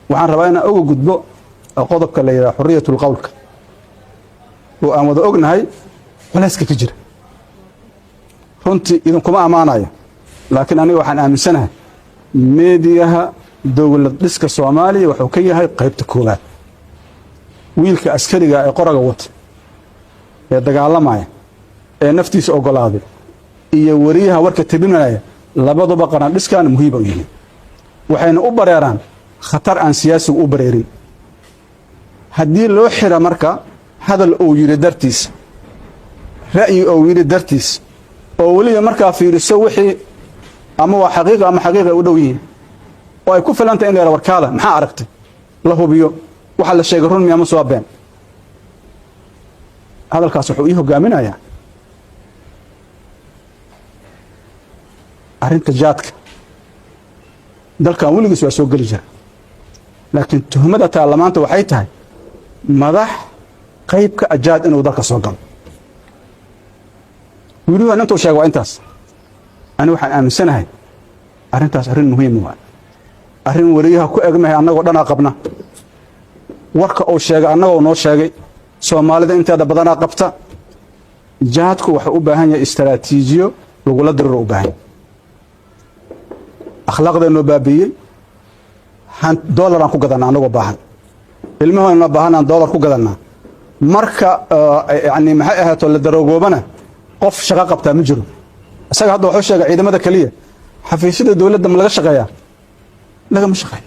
waxaan rabaa inaan uga gudbo qodobka la yiraahdo xurriyatul qawlka oo aan wada ognahay culayska ka jira runtii idin kuma amaanayo laakiin aniga waxaan aaminsanahay meediyaha dowlad dhiska Soomaaliya wuxuu ka yahay qaybta koowaad wiilka askariga ee qoraga wata ee dagaalamaya ee naftiisa ogolaaday iyo wariyaha warka tabinaya labaduba qaran dhiskan muhiim u yihiin waxayna u bareeraan khatar aan siyaasigu u bareerin haddii loo xiro marka hadal uu yiri dartiis ra'yi uu yiri dartiis oo waliba markaa fiiriso wixii ama waa xaqiiqo ama xaqiiqo u dhow yihiin oo ay ku filantay in la warkaala maxaa aragtay la hubiyo waxa la sheegay run miya ma soo been hadalkaas wuxuu ii hogaaminayaa arrinta jaadka dalkan weligiis waa soo geli jira laakiin tuhmada taallamaanta waxay tahay madax qaybka ajaad inuu dalka soo galo wiiluhu intuu sheegay waa intaas ani waxaan aaminsanahay arrintaas arrin muhiim ah arrin wariyaha ku egmahay annagoo dhan qabna warka uu sheegay annagoo noo sheegay Soomaalida inteeda badan qabta jaadku waxa u baahan yahay istaraatiijiyo lagu diriro u baahan akhlaaqdeena baabiyay $1 aan ku gadanaa anagoo baahan ilmahoodna baahan aan $1 ku gadanaa marka yani maxay ahaato la darogoobana qof shaqo qabta ma jiro isaga hadda wuxuu sheegay ciidamada kaliya xafiisyada dawladda ma laga shaqeeyaa laga ma shaqeeyo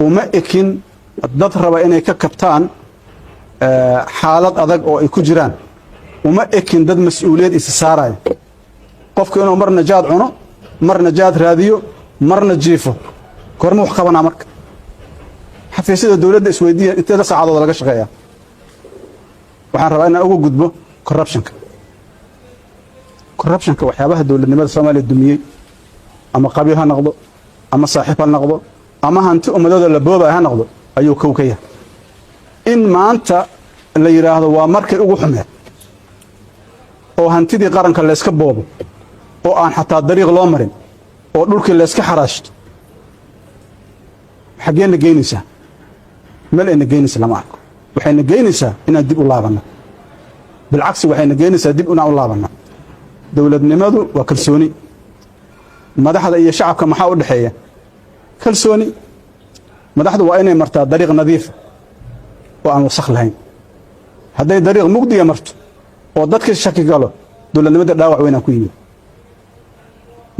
uma ekin dad raba inay ka kabtaan xaalad adag oo ay ku jiraan uma ekin dad mas'uuliyad is saaraya qofku inuu marna jaad cuno marna jaad raadiyo marna jiifo korma wax qabana marka xafiisyada dawladda isweydiiya inteeda saacadood laga shaqeeyaa waxaan rabaa inaan uga gudbo corruptionka waxyaabaha dawladnimada Soomaaliya dumiyay ama qabiil ha noqdo ama saaxiib ha noqdo ama hanti ummadooda la boobay ha noqdo ayuu kow ka yahay in maanta la yiraahdo waa markay ugu xumeed oo hantidii qaranka la iska boobo oo aan xataa dariiq loo marin oo dhulkii la iska xaraashto xageena geynaysaa meel ayna geynaysaa lama arko waxayna geynaysaa inaan dib u laabano بالعكس waxayna geynaysaa dib una u laabano dawladnimadu waa kalsooni madaxda iyo shacabka maxaa u dhaxeeya kalsooni madaxdu waa inay martaa dariiq nadiif oo aan wasakh lahayn haday dariiq mugdiga marto oo dadka shaki galo dawladnimada dhaawac weyn ku yimid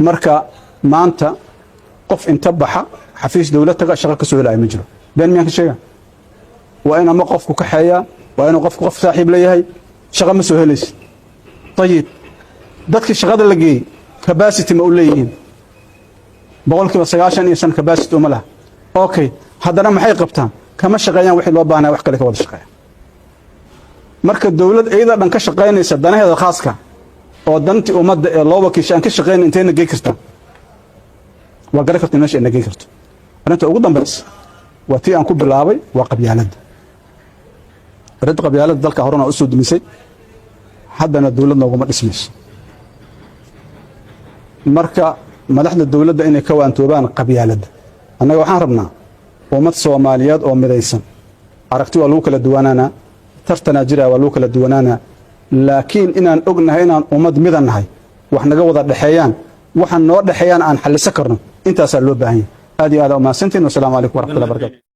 marka maanta qof inta baxa xafiis dawladda shaqo ka soo helay ma jiro been miyan ka sheega waa in ama qofku ka xeeya waa in qofku qof saaxiib leeyahay shaqo ma soo helays طيب dadka shaqada la geeyay capacity ma u leeyihiin boqolkiiba 95 capacity uma laha okay haddana maxay qabtaan kama shaqeeyaan wixii loo baahnaa wax kale ka wada shaqeeya marka dawlad ayada dhan ka shaqeynaysa danaheeda khaaska oo danti ummadda ee loo wakiishaan ka shaqeyn inteena geey kartaa waa garan kartaa meesha ay geey karto arrinta ugu dambaysa waa tii aan ku bilaabay waa qabyaaladda arrinta qabyaaladda dalka horena u soo dumisay haddana dawladna uguma dhismayso marka madaxda dawladda inay ka waantoobaan qabyaaladda annaga waxaan rabnaa ummad Soomaaliyeed oo midaysan aragti waa lagu kala duwanaanaa tartana jira waa lagu kala duwanaanaa laakiin inaan ognahay inaan ummad midanahay wax naga wada dhaxeeyaan waxaan noo dhaxeeyaan aan xalliso karno intaas loo baahan yahay aad iyo aad u mahadsantiin. Wassalaamu calaykum waraxmatullaahi wabarakaatuh.